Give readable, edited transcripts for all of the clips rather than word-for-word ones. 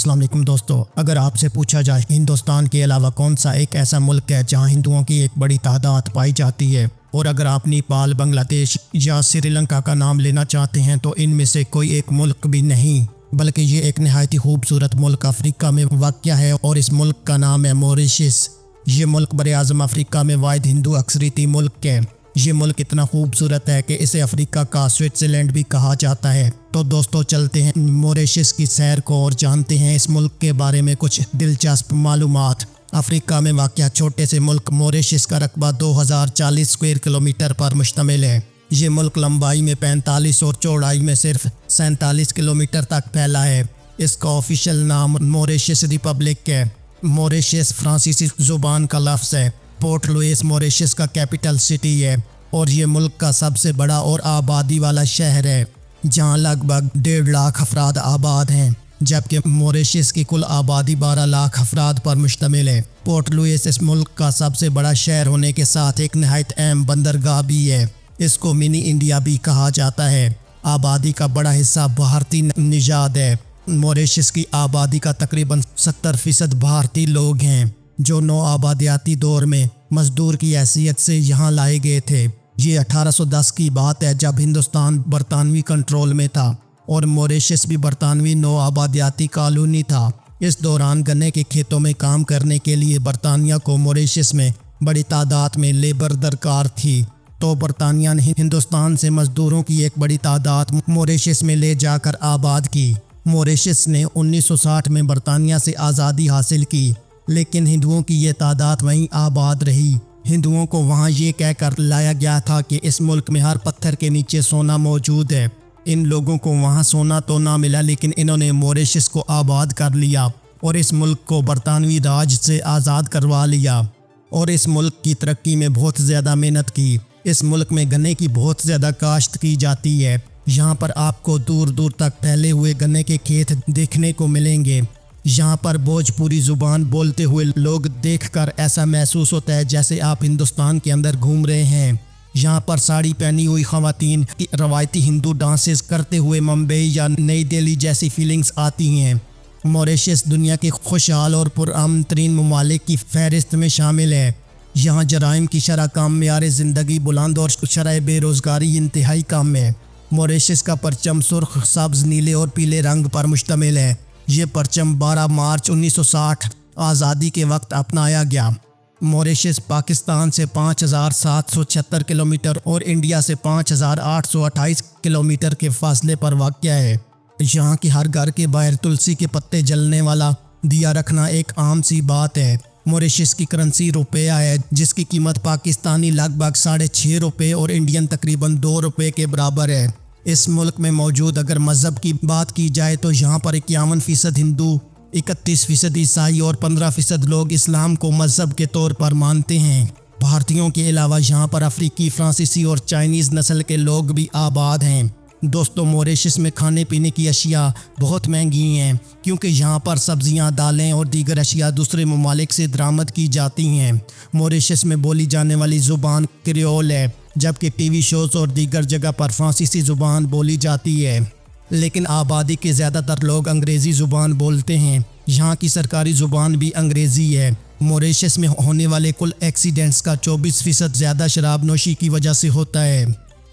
अस्सलाम वालेकुम दोस्तों, अगर आपसे पूछा जाए हिंदुस्तान के अलावा कौन सा एक ऐसा मुल्क है जहां हिंदुओं की एक बड़ी तादाद पाई जाती है, और अगर आप नेपाल, बांग्लादेश या श्रीलंका का नाम लेना चाहते हैं तो इनमें से कोई एक मुल्क भी नहीं, बल्कि ये एक नहायत ही खूबसूरत मुल्क अफ्रीका में वाक़या है और इस मुल्क का नाम है मॉरिशस। ये मुल्क बर-ए-आज़म अफ्रीका में वाहिद हिंदू अक्सरियती मुल्क है। ये मुल्क इतना खूबसूरत है कि इसे अफ्रीका का स्विट्ज़रलैंड भी कहा जाता है। तो दोस्तों चलते हैं मॉरिशस की सैर को और जानते हैं इस मुल्क के बारे में कुछ दिलचस्प मालूमात। अफ्रीका में वाक़या छोटे से मुल्क मॉरिशस का रकबा 2040 स्क्वायर किलोमीटर पर मुश्तमिल है। ये मुल्क लंबाई में 45 और चौड़ाई में सिर्फ 47 किलोमीटर तक फैला है। इसका ऑफिशियल नाम मॉरिशस रिपब्लिक है। मॉरिशस फ्रांसीसी ज़ुबान का लफ्ज़ है। पोर्ट लुइस मॉरिशस का कैपिटल सिटी है और ये मुल्क का सबसे बड़ा और आबादी वाला शहर है, जहां लगभग 1.5 लाख अफराद आबाद हैं, जबकि मॉरिशस की कुल आबादी 12 लाख अफराद पर मुश्तमिल है। पोर्ट लुइस इस मुल्क का सबसे बड़ा शहर होने के साथ एक नहायत अहम बंदरगाह भी है। इसको मिनी इंडिया भी कहा जाता है। आबादी का बड़ा हिस्सा भारतीय निजात है। मॉरिशस की आबादी का तकरीबन 70% भारतीय लोग हैं, जो नौ आबादियाती दौर में मजदूर की हैसियत से यहाँ लाए गए थे। ये 1810 की बात है, जब हिंदुस्तान बरतानवी कंट्रोल में था और मॉरिशस भी बरतानवी नौ आबादियाती कॉलोनी था। इस दौरान गन्ने के खेतों में काम करने के लिए बरतानिया को मॉरिशस में बड़ी तादाद में लेबर दरकार थी, तो बरतानिया ने हिंदुस्तान से मजदूरों की एक बड़ी तादाद मॉरिशस में ले जाकर आबाद की। मॉरिशस ने 1960 में बरतानिया से आज़ादी हासिल की, लेकिन हिंदुओं की ये तादाद वहीं आबाद रही। हिंदुओं को वहाँ ये कहकर लाया गया था कि इस मुल्क में हर पत्थर के नीचे सोना मौजूद है। इन लोगों को वहाँ सोना तो ना मिला, लेकिन इन्होंने मॉरिशस को आबाद कर लिया और इस मुल्क को बरतानवी राज से आज़ाद करवा लिया और इस मुल्क की तरक्की में बहुत ज़्यादा मेहनत की। इस मुल्क में गन्ने की बहुत ज़्यादा काश्त की जाती है। यहाँ पर आपको दूर दूर तक फैले हुए गन्ने के खेत देखने को मिलेंगे। यहाँ पर भोजपुरी ज़ुबान बोलते हुए लोग देखकर ऐसा महसूस होता है जैसे आप हिंदुस्तान के अंदर घूम रहे हैं। यहाँ पर साड़ी पहनी हुई ख़वातीन की रवायती हिंदू डांसेस करते हुए मुंबई या नई दिल्ली जैसी फीलिंग्स आती हैं। मॉरिशस दुनिया के खुशहाल और पुरअमन तरीन ममालिक की फहरिस्त में शामिल है। यहाँ जराइम की शरह कम, मेयार ज़िंदगी बुलंद और शरह बेरोज़गारी इंतहाई कम है। मॉरिशस का परचम सुर्ख, सब्ज़, नीले और पीले रंग पर मुश्तमिल है। ये परचम 12 मार्च 1960 आज़ादी के वक्त अपनाया गया। मॉरिशस पाकिस्तान से 5776 किलोमीटर और इंडिया से 5828 किलोमीटर के फासले पर वाक़या है। यहाँ की हर घर के बाहर तुलसी के पत्ते जलने वाला दिया रखना एक आम सी बात है। मॉरिशस की करेंसी रुपया है, जिसकी कीमत पाकिस्तानी लगभग 6.5 रुपये और इंडियन तकरीबन 2 रुपये के बराबर है। इस मुल्क में मौजूद अगर मज़हब की बात की जाए तो यहाँ पर 51% हिंदू, 31% ईसाई और 15% लोग इस्लाम को मज़हब के तौर पर मानते हैं। भारतीयों के अलावा यहाँ पर अफ्रीकी, फ्रांसीसी और चाइनीज़ नस्ल के लोग भी आबाद हैं। दोस्तों, मॉरिशस में खाने पीने की अशिया बहुत महंगी हैं, क्योंकि यहाँ पर सब्जियाँ, दालें और दीगर अशिया दूसरे ममालिक से दरामद की जाती हैं। मॉरिशस में बोली जाने वाली ज़ुबान क्रियोल है, जबकि टीवी शोज़ और दीगर जगह पर फ्रांसीसी ज़ुबान बोली जाती है, लेकिन आबादी के ज़्यादातर लोग अंग्रेज़ी ज़ुबान बोलते हैं। यहाँ की सरकारी ज़ुबान भी अंग्रेज़ी है। मॉरिशस में होने वाले कुल एक्सीडेंट्स का 24% ज़्यादा शराब नोशी की वजह से होता है।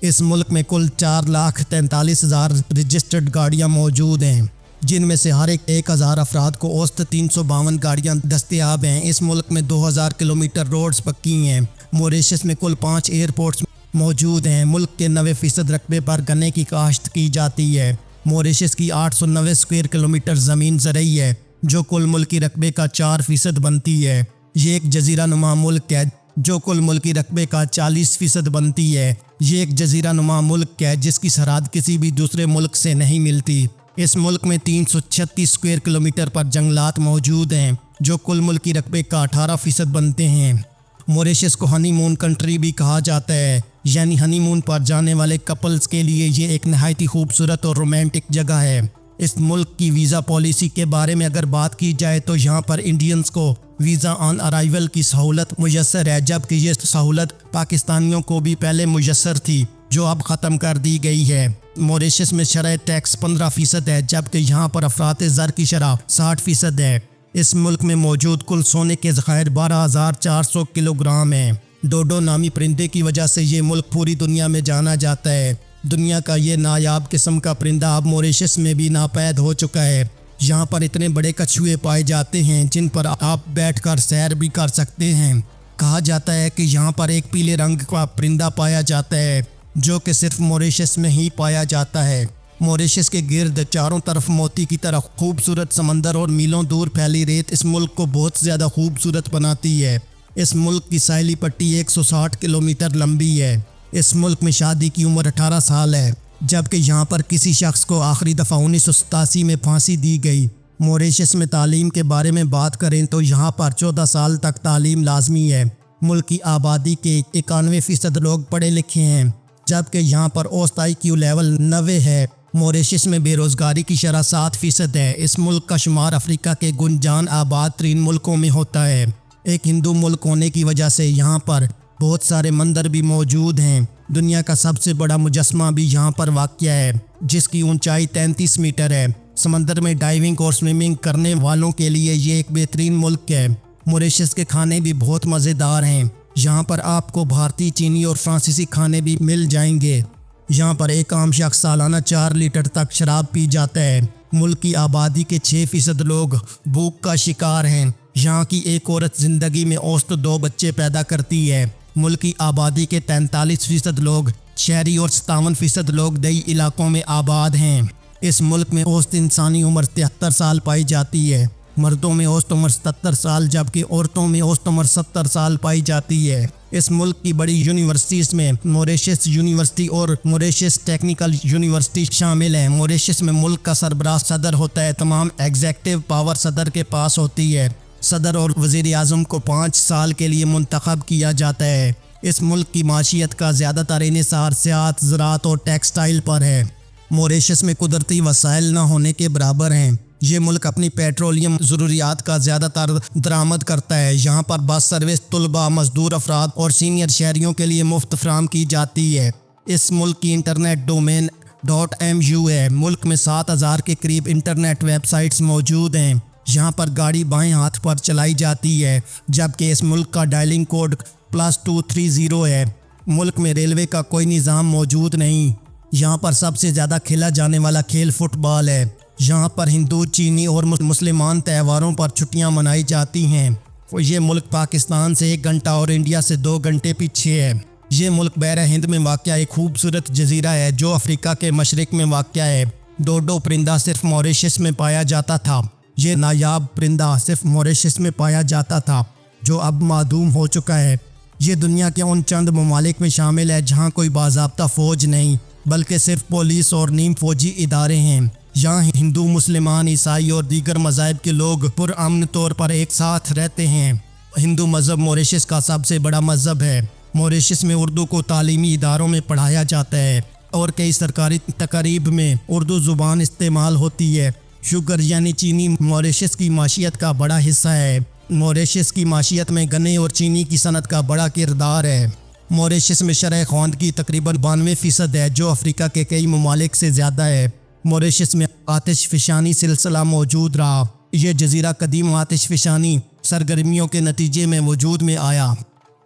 इस मुल्क में कुल 4,43,000 रजिस्टर्ड गाड़ियाँ मौजूद हैं, जिनमें से हर एक 1,000 अफराद को औसत 352 गाड़ियाँ दस्तयाब हैं। इस मुल्क में 2000 किलोमीटर रोड्स पक्की हैं। मॉरिशस में कुल 5 एयरपोर्ट्स मौजूद हैं। मुल्क के 90% रकबे पर गन्ने की काश्त की जाती है। मॉरिशस की 890 स्क्वायर किलोमीटर ज़मीन ज़रई है, जो कुल मुल्की रकबे का 4% बनती है। ये एक जजीरा नुमा मुल्क है, जो कुल मुल्की रकबे का 40% बनती है। ये एक जजीरा नुमा मुल्क है जिसकी सरहद किसी भी दूसरे मुल्क से नहीं मिलती। इस मुल्क में 336 स्क्वायर किलोमीटर पर जंगलात मौजूद हैं, जो कुल मुल्की रकबे का 18% बनते हैं। मॉरिशस को हनीमून कंट्री भी कहा जाता है, यानी हनीमून पर जाने वाले कपल्स के लिए ये एक नहायत ही खूबसूरत और रोमांटिक जगह है। इस मुल्क की वीज़ा पॉलिसी के बारे में अगर बात की जाए तो यहाँ पर इंडियंस को वीज़ा ऑन अराइवल की सहूलत मुयस्सर है, जबकि ये सहूलत पाकिस्तानियों को भी पहले मुयस्सर थी, जो अब ख़त्म कर दी गई है। मॉरिशस में शरह टैक्स 15% है, जबकि यहाँ पर अफरात ज़र की शरह 60% है। इस मुल्क में मौजूद कुल सोने के ज़खायर 12,400 किलोग्राम हैं। डोडो नामी परिंदे की वजह से ये मुल्क पूरी दुनिया में जाना जाता है। दुनिया का ये नायाब किस्म का परिंदा अब मॉरिशस में भी नापैद हो चुका है। यहाँ पर इतने बड़े कछुए पाए जाते हैं जिन पर आप बैठकर सैर भी कर सकते हैं। कहा जाता है कि यहाँ पर एक पीले रंग का परिंदा पाया जाता है जो कि सिर्फ मॉरिशस में ही पाया जाता है। मॉरिशस के गिर्द चारों तरफ मोती की तरह खूबसूरत समंदर और मीलों दूर फैली रेत इस मुल्क को बहुत ज़्यादा खूबसूरत बनाती है। इस मुल्क की साहिली पट्टी 160 किलोमीटर लंबी है। इस मुल्क में शादी की उम्र 18 साल है, जबकि यहाँ पर किसी शख्स को आखिरी दफ़ा 1987 में फांसी दी गई। मॉरिशस में तालीम के बारे में बात करें तो यहाँ पर 14 साल तक तालीम लाजमी है। मुल्क की आबादी के 91% लोग पढ़े लिखे हैं, जबकि यहाँ पर औसत IQ लेवल 90 है। मॉरिशस में बेरोज़गारी की शरह 7% है। इस मुल्क का शुमार अफ्रीका के गुंजान आबाद तरीन मुल्कों में होता है। एक हिंदू मुल्क होने की वजह से यहाँ पर बहुत सारे मंदिर भी मौजूद हैं। दुनिया का सबसे बड़ा मुजस्मा भी यहाँ पर वाक़या है, जिसकी ऊंचाई 33 मीटर है। समंदर में डाइविंग और स्विमिंग करने वालों के लिए ये एक बेहतरीन मुल्क है। मॉरिशस के खाने भी बहुत मज़ेदार हैं। यहाँ पर आपको भारतीय, चीनी और फ्रांसीसी खाने भी मिल जाएंगे। यहाँ पर एक आम शख्स सालाना 4 लीटर तक शराब पी जाता है। मुल्क की आबादी के 6% लोग भूख का शिकार हैं। यहाँ की एक औरत ज़िंदगी में औसत 2 बच्चे पैदा करती है। मुल्क की आबादी के 43% लोग शहरी और 57% लोग दई इलाकों में आबाद हैं। इस मुल्क में औसत इंसानी उम्र 73 साल पाई जाती है। मर्दों में औसत उम्र 77 साल जबकि औरतों में औसत उम्र 70 साल पाई जाती है। इस मुल्क की बड़ी यूनिवर्सिटीज़ में मॉरिशस यूनिवर्सिटी और मॉरिशस टेक्निकल यूनिवर्सिटी शामिल हैं। मॉरिशस में मुल्क का सरबराह सदर होता है। तमाम एग्जेक्टिव पावर सदर के पास होती है। सदर और वज़ीर आज़म को 5 साल के लिए मुंतखब किया जाता है। इस मुल्क की माशियत का ज़्यादातर इन्हिसार सियाहत, ज़राअत और टेक्सटाइल पर है। मॉरिशस में कुदरती वसाइल न होने के बराबर हैं। ये मुल्क अपनी पेट्रोलियम ज़रूरियात का ज़्यादातर दरामद करता है। यहाँ पर बस सर्विस तलबा, मजदूर अफराद और सीनियर शहरियों के लिए मुफ्त फराम की जाती है। इस मुल्क की इंटरनेट डोमेन .mu है। मुल्क में 7,000 के करीब इंटरनेट वेबसाइट्स मौजूद हैं। यहाँ पर गाड़ी बाएं हाथ पर चलाई जाती है, जबकि इस मुल्क का डायलिंग कोड +230 है। मुल्क में रेलवे का कोई निज़ाम मौजूद नहीं। यहाँ पर सबसे ज़्यादा खेला जाने वाला खेल फुटबॉल है। यहाँ पर हिंदू, चीनी और मुसलमान त्योहारों पर छुट्टियाँ मनाई जाती हैं। ये मुल्क पाकिस्तान से 1 घंटा और इंडिया से 2 घंटे पीछे है। ये मुल्क बहरा हिंद में वाक़या एक खूबसूरत जजीरा है जो अफ्रीका के मशरक़ में वाक़या है। डोडो परिंदा सिर्फ मॉरिशस में पाया जाता था। ये नायाब परिंदा सिर्फ मॉरिशस में पाया जाता था, जो अब मादूम हो चुका है। ये दुनिया के उन चंद ममालिक में शामिल है जहाँ कोई बाज़ाब्ता फ़ौज नहीं, बल्कि सिर्फ पुलिस और नीम फौजी इदारे हैं। यहाँ हिंदू, मुसलमान, ईसाई और दीगर मज़ाहिब के लोग पुरअमन तौर पर एक साथ रहते हैं। हिंदू मज़हब मॉरिशस का सबसे बड़ा मज़हब है। मॉरिशस में उर्दू को तालीमी इदारों में पढ़ाया जाता है और कई सरकारी तकारीब में उर्दू ज़ुबान इस्तेमाल होती है। शुगर यानी चीनी मॉरिशस की माशियत का बड़ा हिस्सा है। मॉरिशस की माशियत में गन्ने और चीनी की सनत का बड़ा किरदार है। मॉरिशस में शरह ख्वानगी तकरीबन 92% है, जो अफ्रीका के कई ममालिक से ज़्यादा है। मॉरिशस में आतिशफ़शानी सिलसिला मौजूद रहा। यह जजीरा कदीम आतिशफ़शानी सरगर्मियों के नतीजे में वजूद में आया।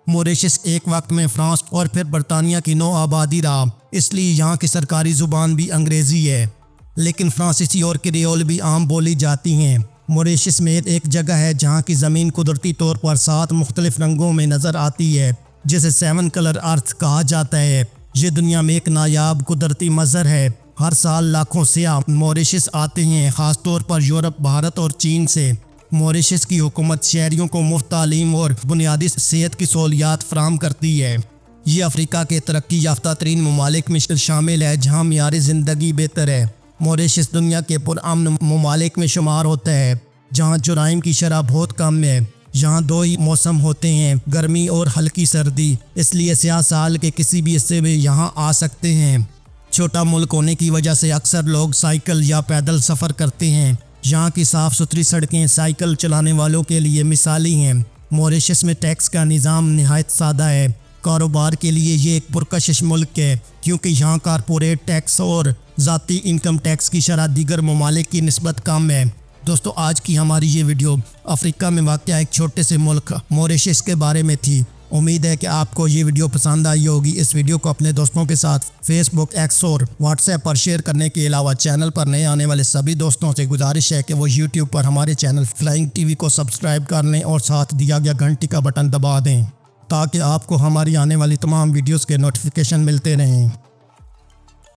मॉरिशस एक वक्त में फ्रांस और फिर बरतानिया की नौ आबादी रहा, इसलिए यहाँ की सरकारी ज़ुबान भी अंग्रेज़ी है, लेकिन फ्रांसीसी और क्रियोल भी आम बोली जाती हैं। मॉरिशस में एक जगह है जहाँ की ज़मीन कुदरती तौर पर 7 मुख्तलिफ रंगों में नज़र आती है, जिसे 7 कलर अर्थ कहा जाता है। ये दुनिया में एक नायाब कुदरती मंजर है। हर साल लाखों सियाह मॉरिशस आते हैं, ख़ास तौर पर यूरोप, भारत और चीन से। मॉरिशस की हुकूमत शहरियों को मुफ्त तालीम और बुनियादी सेहत की सहूलियात फराम करती है। ये अफ्रीका के तरक्की याफ्ता तरीन ममालिक में शामिल है जहाँ मियारी ज़िंदगी बेहतर है। मॉरिशस दुनिया के पुरअमन ममालिक में शुमार होता है जहाँ जुराइम की शरह बहुत कम है। यहाँ 2 ही मौसम होते हैं, गर्मी और हल्की सर्दी, इसलिए सियाह साल के किसी भी हिस्से में यहाँ आ सकते हैं। छोटा मुल्क होने की वजह से अक्सर लोग साइकिल या पैदल सफ़र करते हैं। यहाँ की साफ़ सुथरी सड़कें साइकिल चलाने वालों के लिए मिसाली हैं। मॉरिशस में टैक्स का निज़ाम नहायत सादा है। कारोबार के लिए ये एक पुरकशिश मुल्क है क्योंकि यहाँ कारपोरेट टैक्स और ذاتی انکم ٹیکس کی شرح دیگر ممالک کی نسبت کم ہے۔ دوستو آج کی ہماری یہ ویڈیو افریقہ میں واقع ایک چھوٹے سے ملک موریشس کے بارے میں تھی۔ امید ہے کہ آپ کو یہ ویڈیو پسند آئی ہوگی۔ اس ویڈیو کو اپنے دوستوں کے ساتھ فیس بک، ایکس اور واٹس ایپ پر شیئر کرنے کے علاوہ چینل پر نئے آنے والے سبھی دوستوں سے گزارش ہے کہ وہ یوٹیوب پر ہمارے چینل فلائنگ ٹی وی کو سبسکرائب کر لیں اور ساتھ دیا گیا گھنٹی کا بٹن دبا دیں تاکہ آپ کو ہماری آنے والی تمام ویڈیوز کے نوٹیفیکیشن ملتے رہیں۔